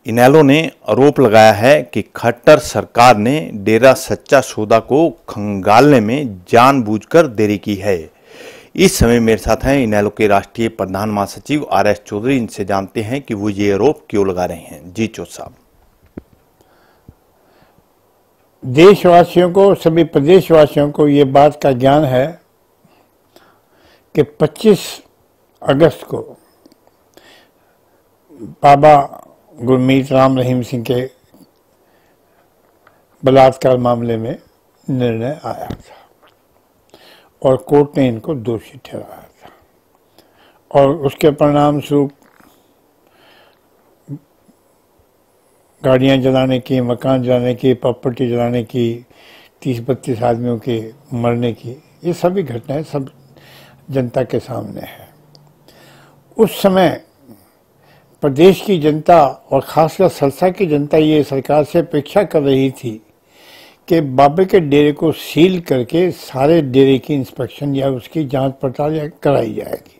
इनेलो ने आरोप लगाया है कि खट्टर सरकार ने डेरा सच्चा सौदा को खंगालने में जानबूझकर देरी की है। इस समय मेरे साथ हैं इनेलो के राष्ट्रीय प्रधान महासचिव आर.एस. चौधरी। इनसे जानते हैं कि वो ये आरोप क्यों लगा रहे हैं। जी चौधरी साहब। देशवासियों को, सभी प्रदेशवासियों को ये बात का ज्ञान है कि 25 अगस्त को बाबा गुरमीत राम रहीम सिंह के बलात्कार मामले में निर्णय आया था और कोर्ट ने इनको दोषी ठहराया था और उसके परिणाम स्वरूप गाड़ियां जलाने की, मकान जलाने की, प्रॉपर्टी जलाने की, 30-32 आदमियों के मरने की, ये सभी घटनाएं सब जनता के सामने है। उस समय प्रदेश की जनता और खासकर सरसा की जनता ये सरकार से अपेक्षा कर रही थी कि बाबे के डेरे को सील करके सारे डेरे की इंस्पेक्शन या उसकी जांच पड़ताल कराई जाएगी।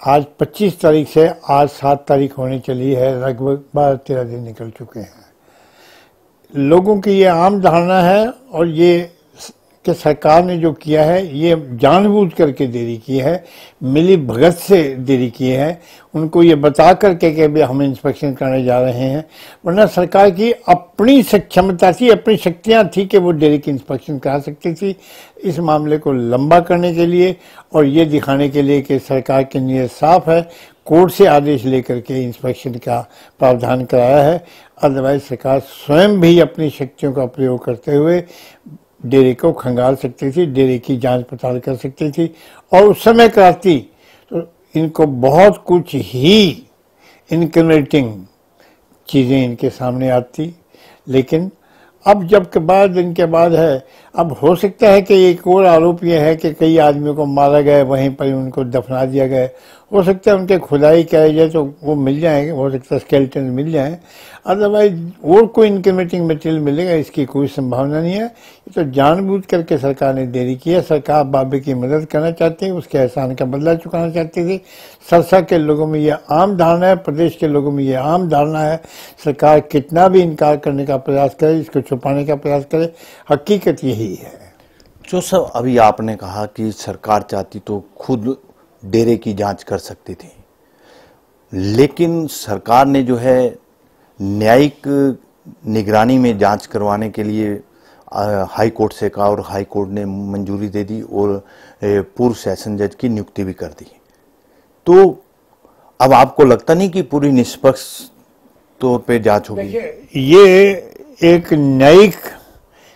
आज 25 तारीख से आज 7 तारीख होने चली है, लगभग 12-13 दिन निकल चुके हैं। लोगों की ये आम धारणा है और ये कि सरकार ने जो किया है ये जानबूझ करके देरी की है, मिली भगत से देरी की है, उनको ये बता करके कि भाई हम इंस्पेक्शन करने जा रहे हैं, वरना सरकार की अपनी क्षमता थी, अपनी शक्तियां थी कि वो डेरे की इंस्पेक्शन करा सकती थी। इस मामले को लंबा करने के लिए और ये दिखाने के लिए कि सरकार की नीयत साफ है, कोर्ट से आदेश लेकर के इंस्पेक्शन का प्रावधान कराया है। अदरवाइज सरकार स्वयं भी अपनी शक्तियों का प्रयोग करते हुए डेरे को खंगाल सकती थी, डेरे की जांच पड़ताल कर सकती थी और उस समय कराती तो इनको बहुत कुछ ही इनक्रिमिनेटिंग चीज़ें इनके सामने आती। लेकिन अब जब के बाद इनके बाद है, अब हो सकता है कि एक और आरोप यह है कि कई आदमियों को मारा गया, वहीं पर उनको दफना दिया गया। हो सकता है उनके खुदाई कराई जाए तो वो मिल जाएंगे, हो सकता है स्केलेटन मिल जाए, अदरवाइज और कोई इनक्रिमिनेटिंग मटेरियल मिलेगा इसकी कोई संभावना नहीं है। ये तो जानबूझ करके सरकार ने देरी की है। सरकार बाबे की मदद करना चाहती है, उसके एहसान का बदला चुकाना चाहती थी। सरसा के लोगों में ये आम धारणा है, प्रदेश के लोगों में ये आम धारणा है। सरकार कितना भी इनकार करने का प्रयास करे, इसको छुपाने का प्रयास करे, हकीकत यही है। जो सब अभी आपने कहा कि सरकार चाहती तो खुद डेरे की जांच कर सकती थी, लेकिन सरकार ने जो है न्यायिक निगरानी में जांच करवाने के लिए हाई कोर्ट से कहा और हाई कोर्ट ने मंजूरी दे दी और पूर्व सेशन जज की नियुक्ति भी कर दी। तो अब आपको लगता नहीं कि पूरी निष्पक्ष तौर पे जांच होगी? ये एक न्यायिक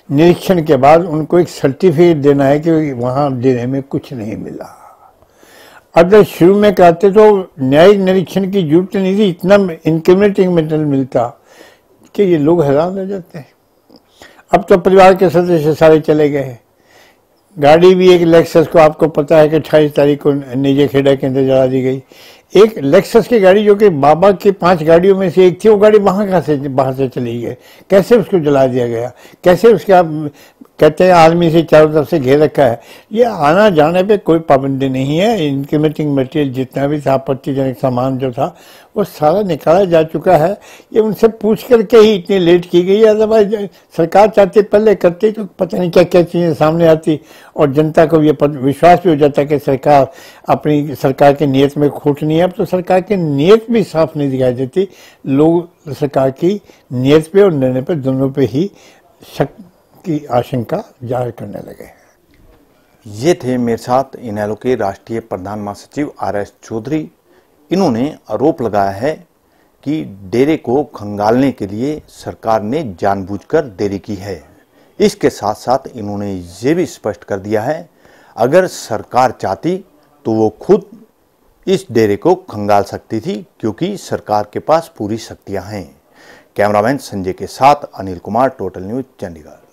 निरीक्षण के बाद उनको एक सर्टिफिकेट देना है कि वहां डेरे में कुछ नहीं मिला। अगर शुरू में कहते तो न्यायिक निरीक्षण की जरूरत नहीं थी, इतना इनक्रिमिनेटिंग मटेरियल मिलता कि ये लोग हैरान हो जाते हैं। अब तो परिवार के सदस्य सारे चले गए। गाड़ी भी एक लेक्सस को आपको पता है कि 28 तारीख को नीचे खेड़ा के अंदर जला दी गई। एक लेक्सस की गाड़ी जो कि बाबा की 5 गाड़ियों में से एक थी, वो गाड़ी बाहर से चली गई। कैसे उसको जला दिया गया, कैसे उसका कहते हैं आर्मी से चारों तरफ से घेर रखा है। ये आना जाने पे कोई पाबंदी नहीं है। इनक्रिमिनेटिंग मटेरियल जितना भी था, आपत्तिजनक सामान जो था, वो सारा निकाला जा चुका है। ये उनसे पूछ करके ही इतनी लेट की गई है, अदरवाइज सरकार चाहती पहले करती तो पता नहीं क्या क्या चीज़ें सामने आती और जनता को ये विश्वास भी हो जाता कि सरकार की नीयत में खोट नहीं है। अब तो सरकार की नीयत भी साफ नहीं दिखाई देती। लोग सरकार की नीयत पे और निर्णय पे दोनों पे ही शक की आशंका जाहिर करने लगे। ये थे मेरे साथ इनेलो के राष्ट्रीय प्रधान महासचिव आर.एस. चौधरी। इन्होंने आरोप लगाया है कि डेरे को खंगालने के लिए सरकार ने जानबूझकर देरी की है। इसके साथ साथ इन्होंने ये भी स्पष्ट कर दिया है, अगर सरकार चाहती तो वो खुद इस डेरे को खंगाल सकती थी, क्योंकि सरकार के पास पूरी शक्तियां हैं। कैमरामैन संजय के साथ अनिल कुमार, टोटल न्यूज़, चंडीगढ़।